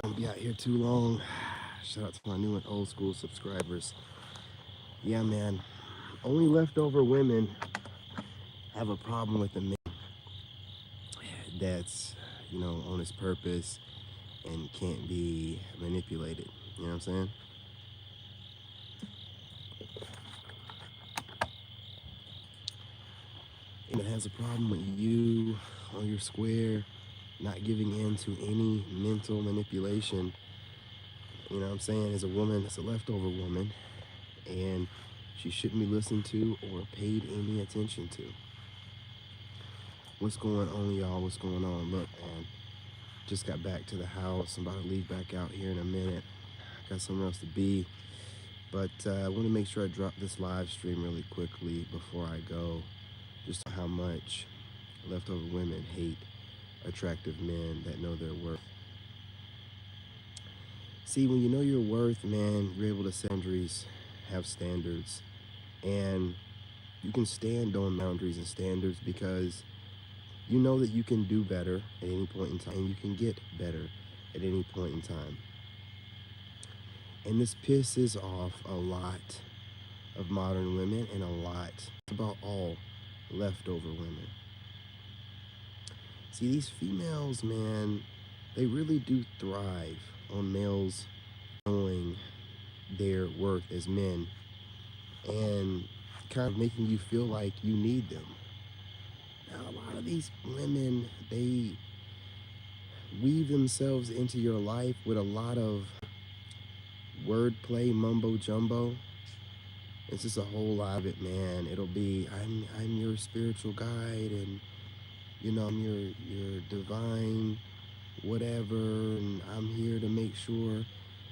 not gonna be out here too long. Shout out to my new and old school subscribers. Yeah, man. Only leftover women have a problem with a man that's, on his purpose and can't be manipulated. You know what I'm saying? And it has a problem with you on your square, not giving in to any mental manipulation. You know what I'm saying? As a woman, that's a leftover woman, and she shouldn't be listened to or paid any attention to. What's going on, y'all? What's going on? Look, man, just got back to the house. I'm about to leave back out here in a minute. Got somewhere else to be. But I want to make sure I drop this live stream really quickly before I go. Just how much leftover women hate attractive men that know their worth. See, when you know your worth, man, you're able to set boundaries, have standards, and you can stand on boundaries and standards because you know that you can do better at any point in time, and you can get better at any point in time. And this pisses off a lot of modern women and a lot about all leftover women. See, these females, man, they really do thrive on males knowing their worth as men and kind of making you feel like you need them. Now, a lot of these women, they weave themselves into your life with a lot of wordplay, mumbo jumbo. It's just a whole lot of it, man. It'll be, I'm your spiritual guide, and I'm your divine whatever, and I'm here to make sure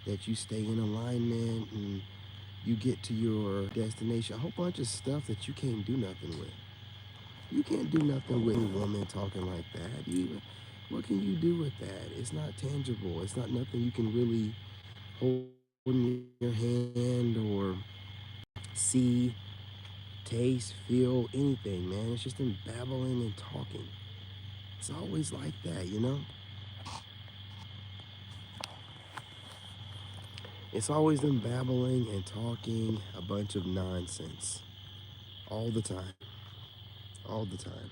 that you stay in alignment and you get to your destination. A whole bunch of stuff that you can't do nothing with. You can't do nothing with a woman talking like that. What can you do with that? It's not tangible. It's not nothing you can really hold in your hand or see, taste, feel, anything, man. It's just them babbling and talking. It's always like that. It's always them babbling and talking a bunch of nonsense all the time. All the time.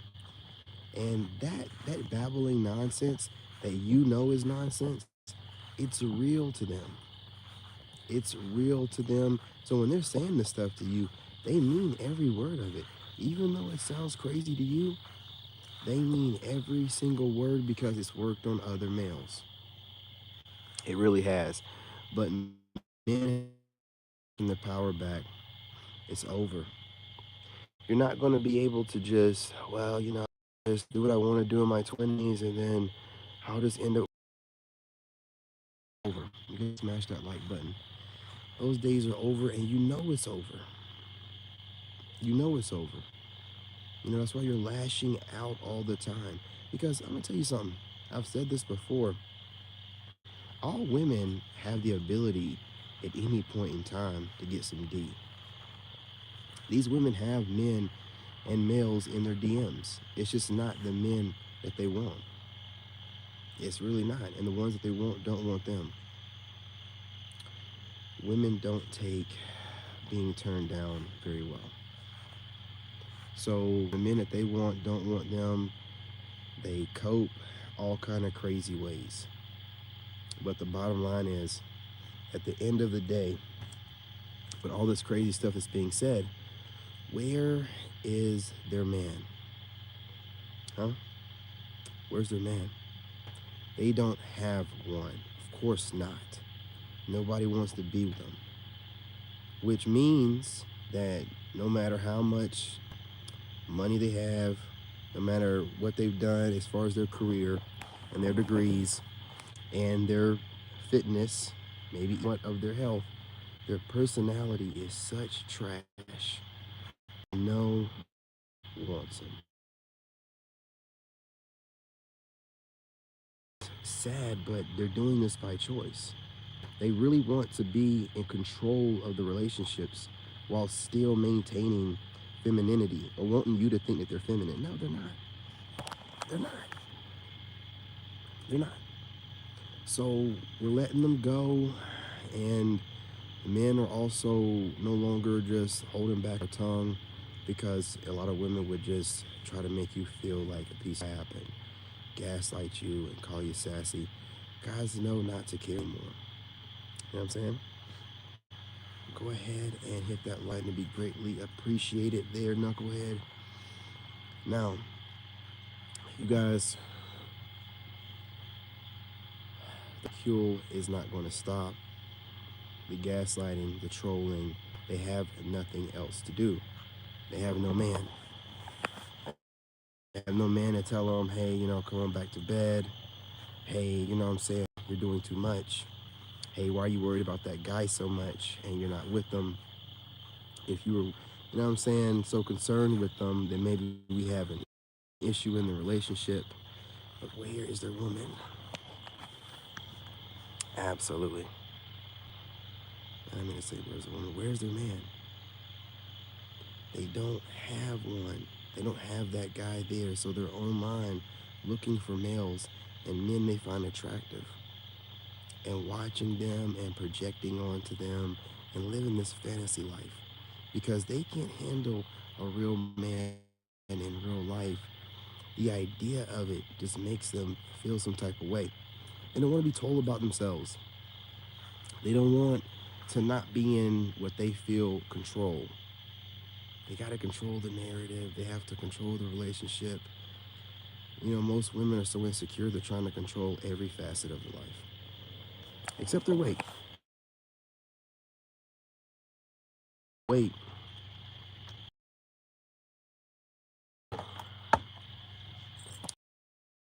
And that babbling nonsense that is nonsense, it's real to them. It's real to them. So when they're saying this stuff to you, they mean every word of it. Even though it sounds crazy to you, they mean every single word because it's worked on other males. It really has. But men in the power back, it's over. You're not going to be able to just, just do what I want to do in my 20s and then I'll just end up over. You can smash that like button. Those days are over, and you know it's over. You know it's over. That's why you're lashing out all the time. Because I'm going to tell you something. I've said this before. All women have the ability at any point in time to get some D. These women have men and males in their DMs. It's just not the men that they want. It's really not. And the ones that they want don't want them. Women don't take being turned down very well. So the men that they want don't want them. They cope all kind of crazy ways. But the bottom line is, at the end of the day, with all this crazy stuff that's being said, where is their man? Huh? Where's their man? They don't have one. Of course not. Nobody wants to be with them. Which means that no matter how much money they have, no matter what they've done as far as their career and their degrees and their fitness, maybe what of their health, their personality is such trash. No one wants them. Sad, but they're doing this by choice. They really want to be in control of the relationships while still maintaining femininity or wanting you to think that they're feminine. No, they're not. They're not. They're not. So we're letting them go, and men are also no longer just holding back their tongue, because a lot of women would just try to make you feel like a piece of crap and gaslight you and call you sassy. Guys know not to care anymore. You know what I'm saying? Go ahead and hit that like and be greatly appreciated there, knucklehead. Now, you guys, the ridicule is not going to stop. The gaslighting, the trolling, they have nothing else to do. They have no man. They have no man to tell them, hey, come on back to bed. Hey, what I'm saying, you're doing too much. Hey, why are you worried about that guy so much and you're not with them? If you were, what I'm saying, so concerned with them, then maybe we have an issue in the relationship. But where is their woman? Absolutely. I mean to say, where's the woman? Where's their man? They don't have one. They don't have that guy there. So they're online looking for males and men they find attractive, and watching them and projecting onto them and living this fantasy life, because they can't handle a real man in real life. The idea of it just makes them feel some type of way. And they want to be told about themselves. They don't want to not be in what they feel control. They got to control the narrative. They have to control the relationship. Most women are so insecure, they're trying to control every facet of their life. Except their weight. Weight.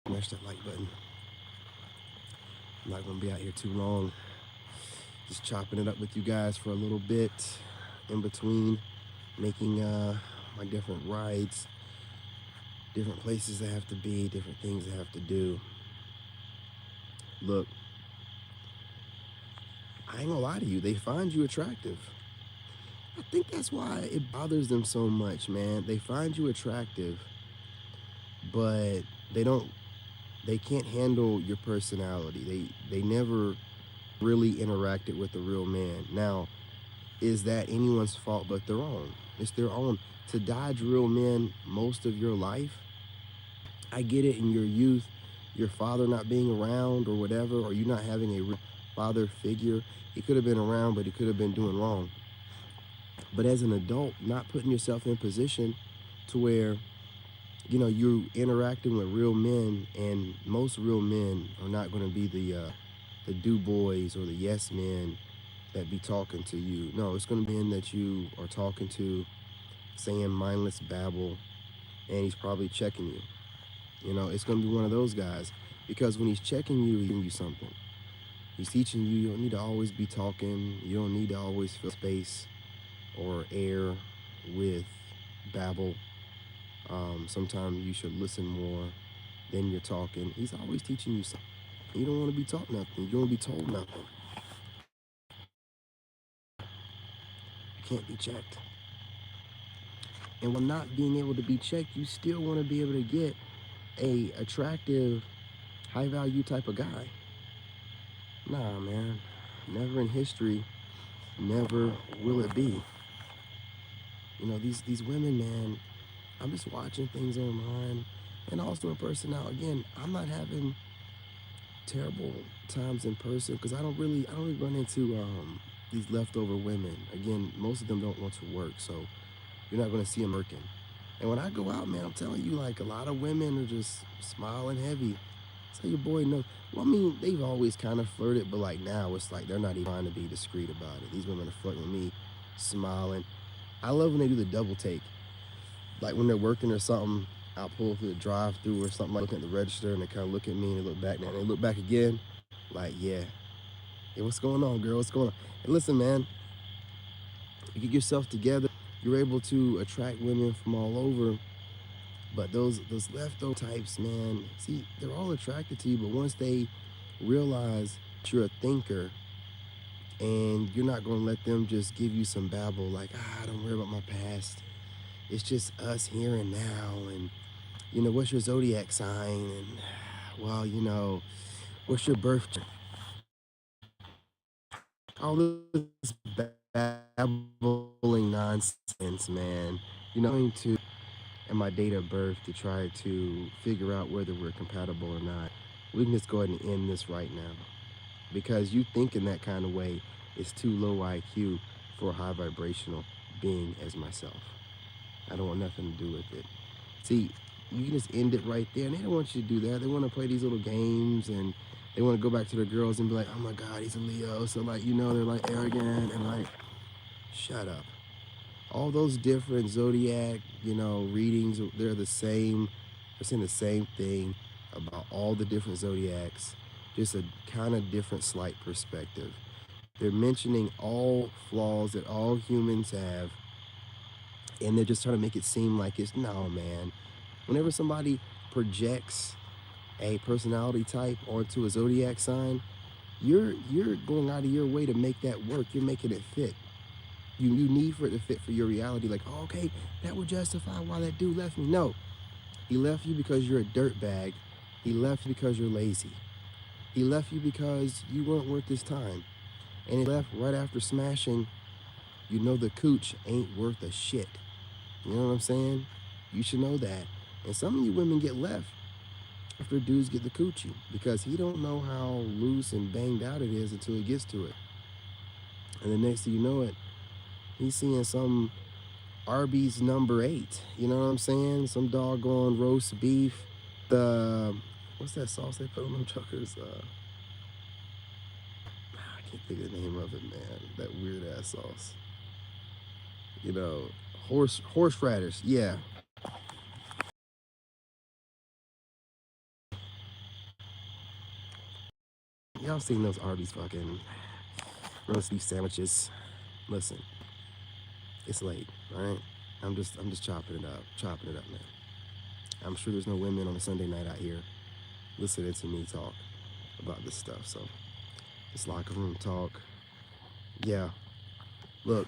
Smash that like button. I'm not going to be out here too long. Just chopping it up with you guys for a little bit in between, making my different rides, different places I have to be, different things I have to do. Look, I ain't gonna lie to you, they find you attractive. I think that's why it bothers them so much, man. They find you attractive, but they can't handle your personality. They never really interacted with a real man. Now, is that anyone's fault but their own? It's their own. To dodge real men most of your life, I get it, in your youth, your father not being around or whatever, or you not having a real father figure. He could have been around, but he could have been doing wrong. But as an adult, not putting yourself in position to where, you're interacting with real men, and most real men are not going to be the do boys or the yes men that be talking to you. No, it's going to be men that you are talking to, saying mindless babble, and he's probably checking you. It's going to be one of those guys, because when he's checking you, he's giving you something. He's teaching you don't need to always be talking. You don't need to always fill space or air with babble. Sometimes you should listen more than you're talking. He's always teaching you something. You don't want to be taught nothing. You don't want to be told nothing. You can't be checked. And while not being able to be checked, you still want to be able to get a attractive, high value type of guy. Nah, man. Never in history, never will it be. These women, man, I'm just watching things online, and also in person. Now, again, I'm not having terrible times in person, because I don't really run into these leftover women. Again, most of them don't want to work, so you're not going to see them working. And when I go out, man, I'm telling you, like, a lot of women are just smiling heavy. So your boy knows. Well, I mean, they've always kind of flirted, but like now it's like they're not even trying to be discreet about it. These women are flirting with me, smiling. I love when they do the double take. Like when they're working or something, I'll pull through the drive-through or something, like looking at the register, and they kind of look at me and they look back, and they look back again, like, yeah, hey, what's going on, girl? What's going on? And listen, man, you get yourself together, you're able to attract women from all over. But those leftover types, man, see, they're all attracted to you, but once they realize that you're a thinker, and you're not going to let them just give you some babble like, don't worry about my past. It's just us here and now, and, what's your zodiac sign? And, well, what's your birthday? all this babbling nonsense, man. Going to and my date of birth to try to figure out whether we're compatible or not. We can just go ahead and end this right now, because you thinking that kind of way is too low IQ for a high vibrational being as myself. I don't want nothing to do with it. See, you can just end it right there, and they don't want you to do that. They want to play these little games, and they want to go back to the girls and be like, oh my God, he's a Leo. So like, they're like arrogant and like, shut up. All those different zodiac, readings, they're the same. They're saying the same thing about all the different zodiacs, just a kind of different slight perspective. They're mentioning all flaws that all humans have, and they're just trying to make it seem like it's no, man. Whenever somebody projects a personality type onto a zodiac sign, you're going out of your way to make that work. You're making it fit. You need for it to fit for your reality. Like, oh, okay, that would justify why that dude left me. No, he left you because you're a dirtbag. He left you because you're lazy. He left you because you weren't worth his time. And he left right after smashing. The cooch ain't worth a shit. You know what I'm saying? You should know that. And some of you women get left after dudes get the coochie, because he don't know how loose and banged out it is until he gets to it. And the next thing you know it, he's seeing some Arby's number 8. You know what I'm saying? Some doggone roast beef. What's that sauce they put on them truckers? I can't think of the name of it, man. That weird ass sauce. Horseradish. Yeah. Y'all seen those Arby's fucking roast beef sandwiches? Listen, it's late, all right? I'm just chopping it up, man. I'm sure there's no women on a Sunday night out here listening to me talk about this stuff. So it's locker room talk. Yeah, look,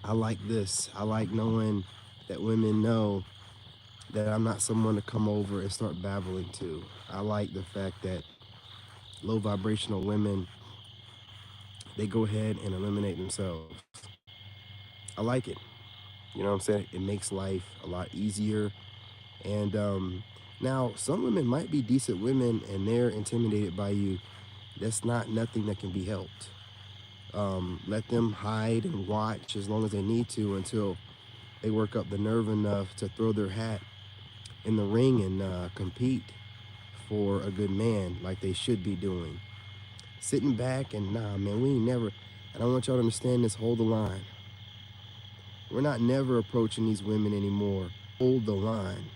I like this. I like knowing that women know that I'm not someone to come over and start babbling to. I like the fact that low vibrational women, they go ahead and eliminate themselves. I like it. You know what I'm saying? It makes life a lot easier. And now, some women might be decent women and they're intimidated by you. That's not nothing that can be helped. Let them hide and watch as long as they need to until they work up the nerve enough to throw their hat in the ring and compete for a good man like they should be doing. Sitting back and nah, man, we ain't never. I don't want y'all to understand this. Hold the line. We're not never approaching these women anymore. Hold the line.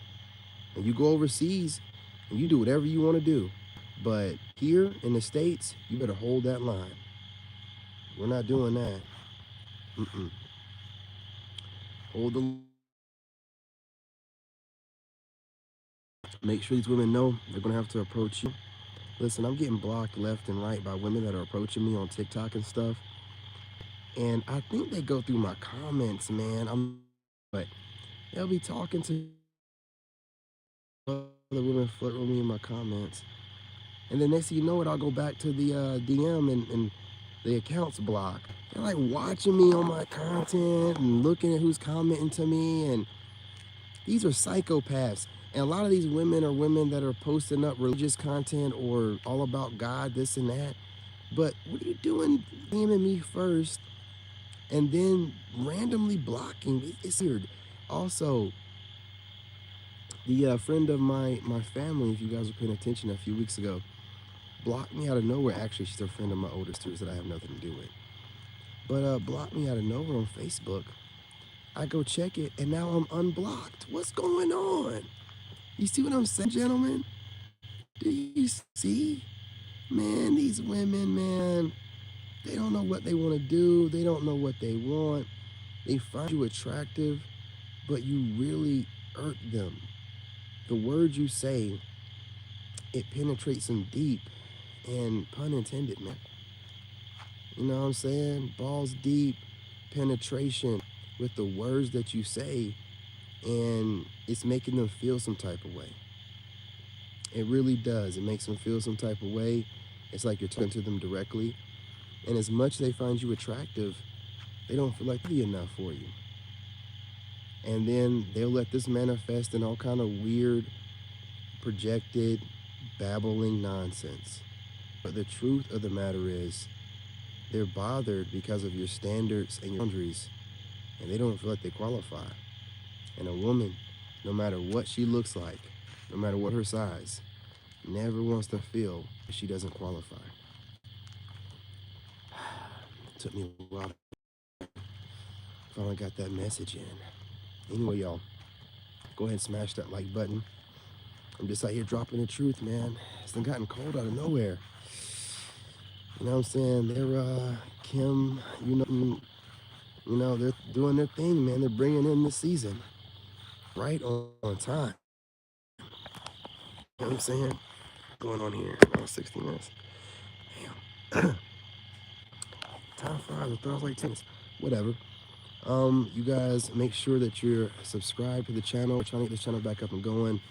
And you go overseas and you do whatever you want to do. But here in the States, you better hold that line. We're not doing that. Mm-mm. Hold the line. Make sure these women know they're going to have to approach you. Listen, I'm getting blocked left and right by women that are approaching me on TikTok and stuff. And I think they go through my comments, man. But they'll be talking to other women, flirt with me in my comments. And then next thing you know it, I'll go back to the DM and the account's blocked. They're like watching me on my content and looking at who's commenting to me. And these are psychopaths. And a lot of these women are women that are posting up religious content or all about God, this and that. But what are you doing DMing me first and then randomly blocking me? It's weird. Also, the friend of my family, if you guys were paying attention a few weeks ago, blocked me out of nowhere. Actually, she's a friend of my older sisters that I have nothing to do with. But blocked me out of nowhere on Facebook. I go check it, and now I'm unblocked. What's going on? You see what I'm saying, gentlemen? Do you see? Man, these women, man, they don't know what they want to do. They don't know what they want. They find you attractive, but you really irk them. The words you say, it penetrates them deep, and pun intended, man. You know what I'm saying? Balls deep, penetration with the words that you say, and it's making them feel some type of way. It really does. It makes them feel some type of way. It's like you're talking to them directly. And as much as they find you attractive, they don't feel like they're enough for you. And then they'll let this manifest in all kind of weird, projected, babbling nonsense. But the truth of the matter is, they're bothered because of your standards and your boundaries, and they don't feel like they qualify. And a woman, no matter what she looks like, no matter what her size, never wants to feel she doesn't qualify. Took me a while. Finally got that message in. Anyway, y'all, go ahead and smash that like button. I'm just out here dropping the truth, man. It's done gotten cold out of nowhere. You know what I'm saying? They're Kim, they're doing their thing, man. They're bringing in the season right on time. You know what I'm saying? What's going on here? About 60 minutes. Damn. Time flies. It feels like tennis. Whatever. You guys make sure that you're subscribed to the channel. We're trying to get this channel back up and going.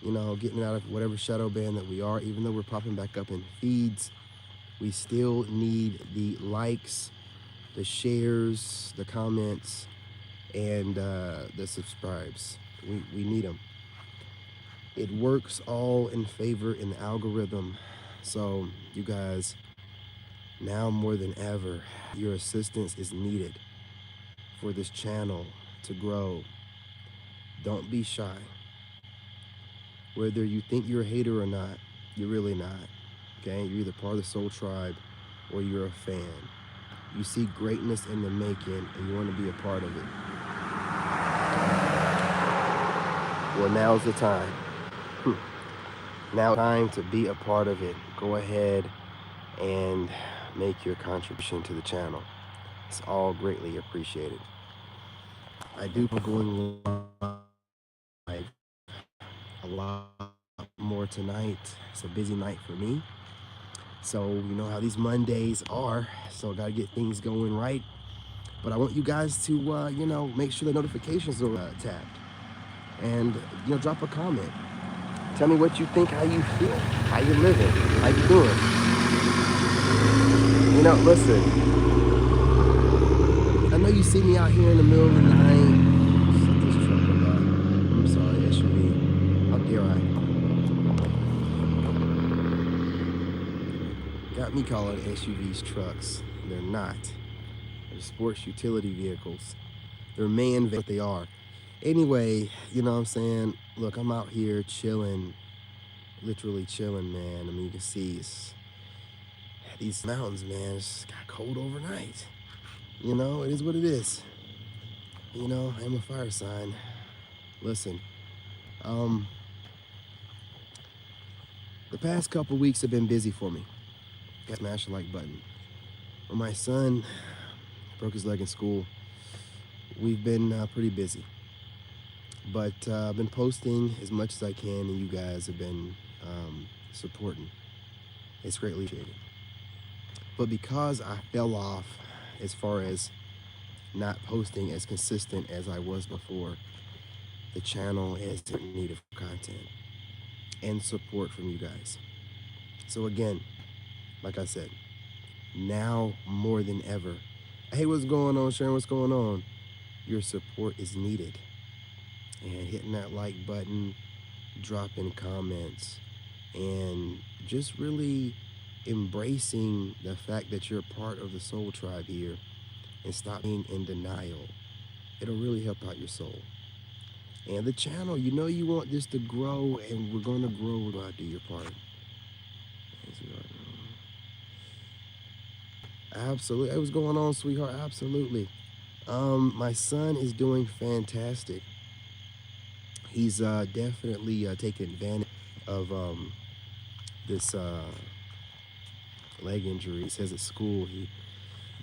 You know, getting out of whatever shadow band that we are. Even though we're popping back up in feeds, we still need the likes, the shares, the comments, and the subscribes. We need them. It works all in favor in the algorithm. So you guys, now more than ever, your assistance is needed for this channel to grow. Don't be shy. Whether you think you're a hater or not, you're really not. Okay? You're either part of the Soul Tribe or you're a fan. You see greatness in the making and you want to be a part of it. Well, now's the time. Now time to be a part of it. Go ahead and make your contribution to the channel. It's all greatly appreciated. I do going live a lot more tonight. It's a busy night for me. So you know how these Mondays are. So I gotta get things going right. But I want you guys to make sure the notifications are tapped. And drop a comment. Tell me what you think, how you feel, how you living, how you doing. Listen, I know you see me out here in the middle of the night. Set this truck up. I'm sorry, SUV. How dare I? Got me calling SUVs trucks. They're not. They're sports utility vehicles. They're man, what they are. Anyway, you know what I'm saying? Look, I'm out here chilling, literally chilling, man. I mean, you can see these mountains, man. It's got cold overnight. It is what it is. I am a fire sign. Listen, the past couple weeks have been busy for me. Got to smash the like button. When my son broke his leg in school, we've been pretty busy. But I've been posting as much as I can, and you guys have been supporting. It's greatly appreciated. But because I fell off as far as not posting as consistent as I was before, the channel is in need of content and support from you guys. So again, like I said, now more than ever, hey, what's going on, Sharon? What's going on? Your support is needed. And hitting that like button, dropping comments, and just really embracing the fact that you're part of the Soul Tribe here and stop being in denial. It'll really help out your soul. And the channel, you want this to grow, and we're going to grow. We're going to do your part. Absolutely. Hey, what's going on, sweetheart? Absolutely. My son is doing fantastic. He's definitely taking advantage of this leg injury. He says at school he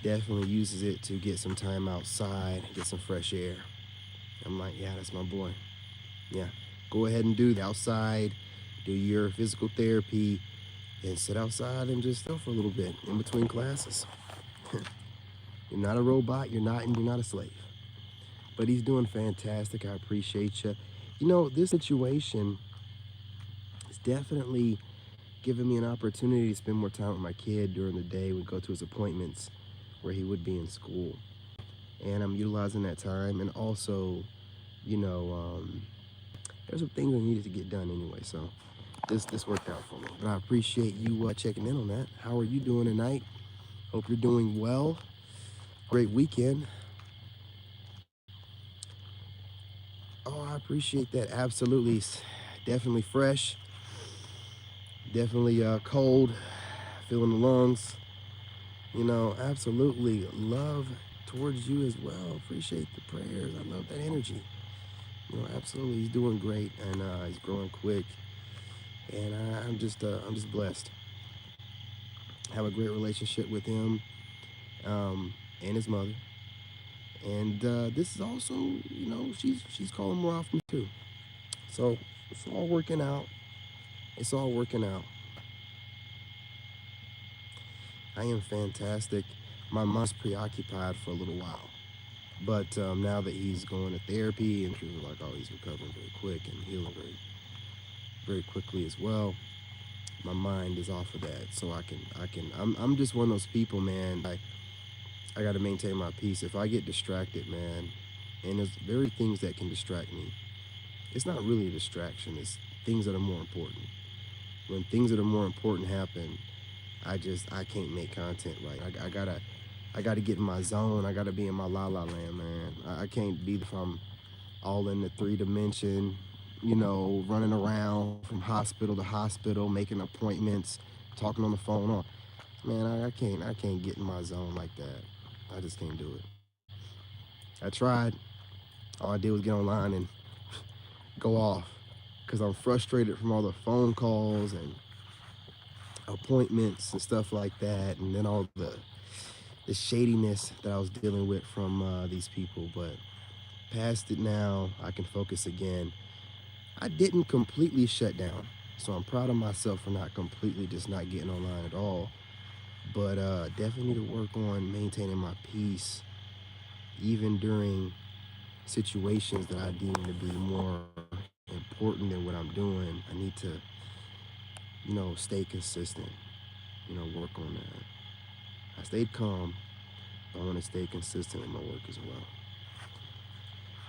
definitely uses it to get some time outside, get some fresh air. I'm like, yeah, that's my boy. Yeah, go ahead and do the outside, do your physical therapy, and sit outside and just chill for a little bit in between classes. You're not a robot, you're not a slave. But he's doing fantastic. I appreciate you. This situation is definitely giving me an opportunity to spend more time with my kid during the day. We go to his appointments where he would be in school. And I'm utilizing that time. And also, you know, there's some things I needed to get done anyway. So this worked out for me. But I appreciate you checking in on that. How are you doing tonight? Hope you're doing well. Great weekend. Oh, I appreciate that. Absolutely. Definitely fresh. Definitely cold. Feeling the lungs. You know, absolutely. Love towards you as well. Appreciate the prayers. I love that energy. You know, absolutely. He's doing great, and he's growing quick. And I'm just blessed. Have a great relationship with him and his mother. And this is also, you know, she's calling more often too. So it's all working out. It's all working out. I am fantastic. My mom's preoccupied for a little while. But now that he's going to therapy and she was like, oh, he's recovering very quick and healing very quickly as well. My mind is off of that. So I'm just one of those people, man. I got to maintain my peace. If I get distracted, man, and there's very things that can distract me. It's not really a distraction. It's things that are more important. When things that are more important happen, I can't make content right. I gotta get in my zone. I gotta be in my la la land, man. I can't be if I'm all in the 3 dimension, you know, running around from hospital to hospital, making appointments, talking on the phone. Oh, man, I can't get in my zone like that. I just can't do it. I tried. All I did was get online and go off because I'm frustrated from all the phone calls and appointments and stuff like that, and then all the shadiness that I was dealing with from these people. But past it now, I can focus again. I didn't completely shut down, so I'm proud of myself for not completely just not getting online at all. But definitely need to work on maintaining my peace, even during situations that I deem to be more important than what I'm doing. I need to, you know, stay consistent, you know, work on that. I stayed calm, but I want to stay consistent with my work as well.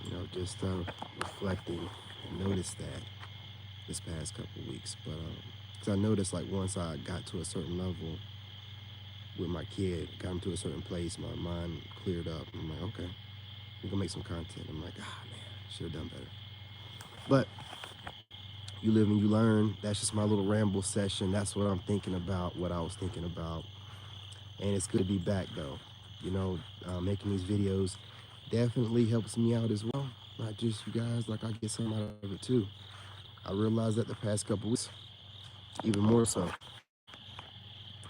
You know, just reflecting and noticed that this past couple weeks. But because I noticed, like, once I got to a certain level with my kid, got him to a certain place, my mind cleared up. And I'm like, okay, we're gonna make some content. I'm like, ah, man, should have done better. But you live and you learn. That's just my little ramble session. That's what I'm thinking about, what I was thinking about. And it's good to be back, though. You know, making these videos definitely helps me out as well. Not just you guys, like I get something out of it too. I realized that the past couple weeks, even more so.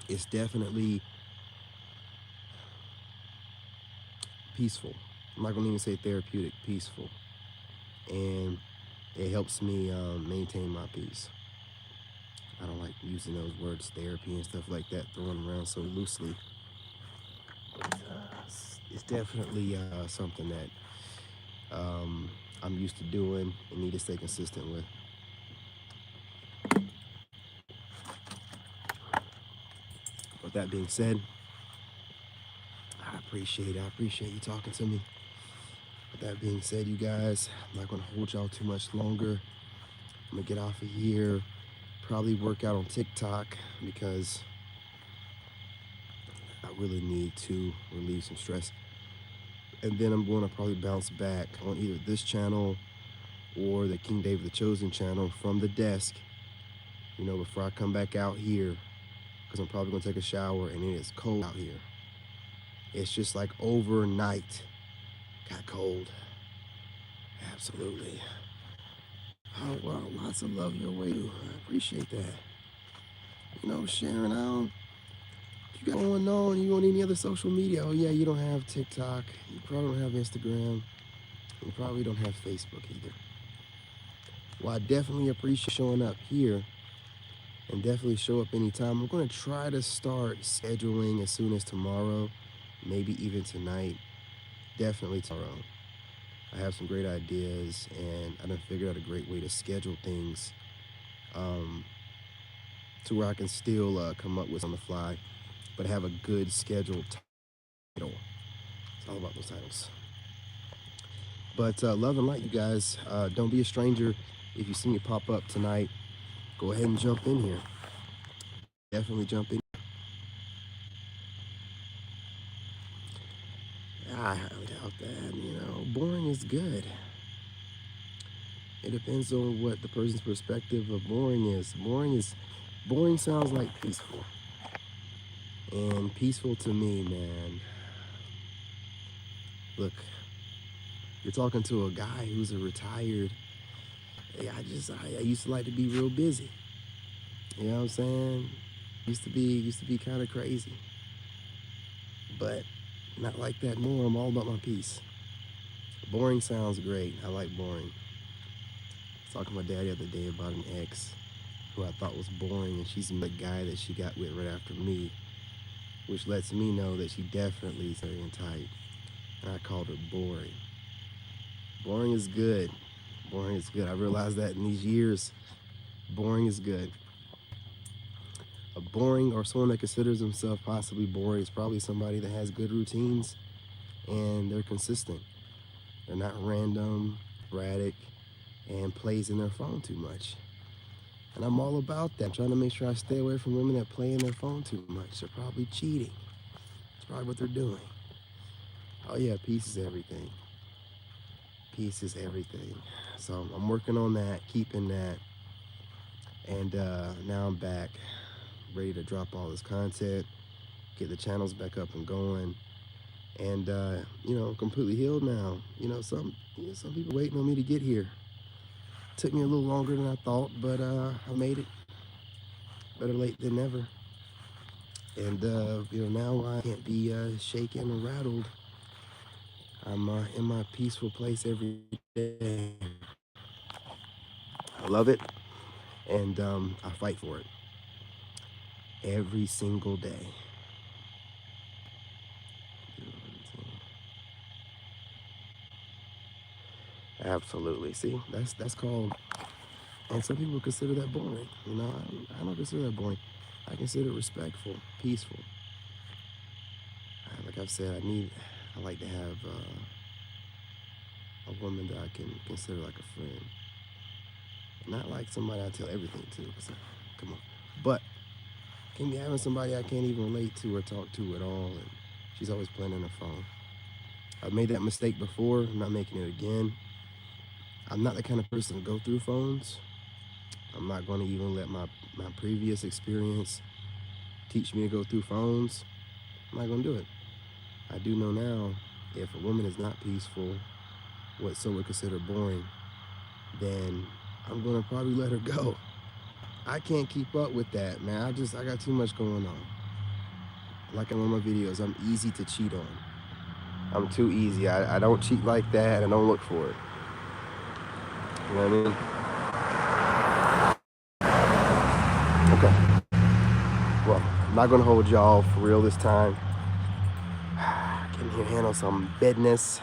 It's definitely peaceful. I'm not gonna even say therapeutic, peaceful. And it helps me maintain my peace. I don't like using those words, therapy and stuff like that, throwing around so loosely. It's definitely something that I'm used to doing and need to stay consistent with. With that being said, I appreciate it. I appreciate you talking to me. With that being said, you guys, I'm not going to hold y'all too much longer. I'm going to get off of here, probably work out on TikTok because I really need to relieve some stress. And then I'm going to probably bounce back on either this channel or the King David the Chosen channel from the desk, you know, before I come back out here, because I'm probably going to take a shower and it is cold out here. It's just like overnight got cold. Absolutely. Oh, well, lots of love your way. I appreciate that. You know, Sharon, you got going on? You on any other social media? Oh, yeah, you don't have TikTok. You probably don't have Instagram. You probably don't have Facebook either. Well, I definitely appreciate showing up here and definitely show up anytime. I'm going to try to start scheduling as soon as tomorrow, maybe even tonight. Definitely tomorrow. I have some great ideas, and I done figured out a great way to schedule things to where I can still come up with on the fly, but have a good scheduled title. It's all about those titles. But love and light, you guys. Don't be a stranger. If you see me pop up tonight, go ahead and jump in here. Definitely jump in. I highly doubt that. Boring is good. It depends on what the person's perspective of boring is. Boring sounds like peaceful. And peaceful to me, man. Look, you're talking to a guy who's a retired. I used to like to be real busy. You know what I'm saying? Used to be kind of crazy. But not like that more. I'm all about my peace. Boring sounds great. I like boring. I was talking to my dad the other day about an ex who I thought was boring, and she's the guy that she got with right after me, which lets me know that she definitely is very tight. And I called her boring. Boring is good. Boring is good. I realized that in these years, boring is good. A boring or someone that considers themselves possibly boring is probably somebody that has good routines and they're consistent. They're not random, erratic, and plays in their phone too much. And I'm all about that. I'm trying to make sure I stay away from women that play in their phone too much. They're probably cheating. That's probably what they're doing. Oh yeah, peace is everything. Peace is everything. So I'm working on that, keeping that. And now I'm back, ready to drop all this content, get the channels back up and going. And completely healed now. Some people waiting on me to get here. Took me a little longer than I thought, but I made it. Better late than never. And now I can't be shaken or rattled. I'm in my peaceful place every day. I love it, and I fight for it every single day. Absolutely. See, that's called. And some people consider that boring. I don't consider that boring. I consider it respectful, peaceful. Like I've said, I like to have a woman that I can consider like a friend. Not like somebody I tell everything to. Come on. But can be having somebody I can't even relate to or talk to at all, and she's always playing on her phone. I've made that mistake before. I'm not making it again. I'm not the kind of person to go through phones. I'm not going to even let my previous experience teach me to go through phones. I'm not going to do it. I do know now, if a woman is not peaceful, what some would consider boring, then I'm going to probably let her go. I can't keep up with that, man. I got too much going on. Like in one of my videos, I'm easy to cheat on. I'm too easy. I don't cheat like that. I don't look for it. You know what I mean? Okay. Well, I'm not going to hold y'all for real this time. Getting here handle some business.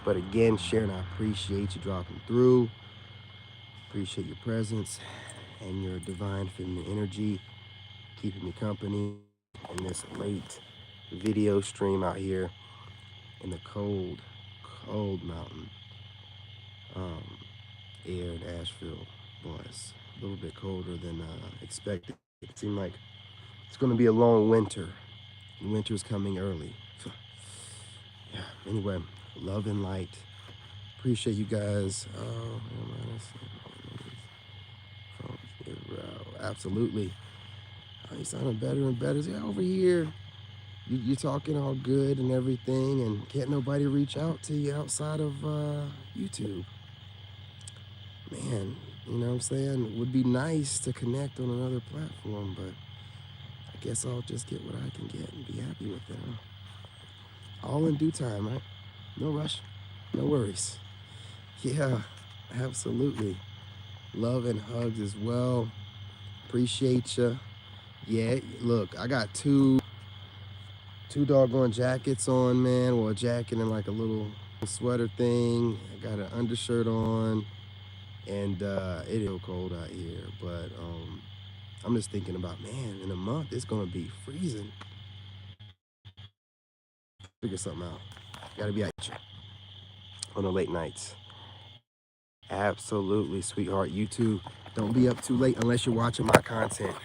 But again, Sharon, I appreciate you dropping through. Appreciate your presence and your divine feminine energy, keeping me company in this late video stream out here in the cold, cold mountain air in Asheville. Boy, it's a little bit colder than expected. It seemed like it's going to be a long winter. And winter's coming early. Yeah. Anyway, love and light. Appreciate you guys. Absolutely. You're sounding better and better. Yeah, over here, you're talking all good and everything, and can't nobody reach out to you outside of YouTube. Man, you know what I'm saying? It would be nice to connect on another platform, but I guess I'll just get what I can get and be happy with it. All in due time, right? No rush, no worries. Yeah, absolutely. Love and hugs as well. Appreciate you. Yeah, look, I got two doggone jackets on, man. Well, a jacket and like a little sweater thing. I got an undershirt on, and it is cold out here, but I'm just thinking about, man, in a month it's gonna be freezing. Figure something out. Gotta be out on the late nights. Absolutely, sweetheart. You too. Don't be up too late unless you're watching my content.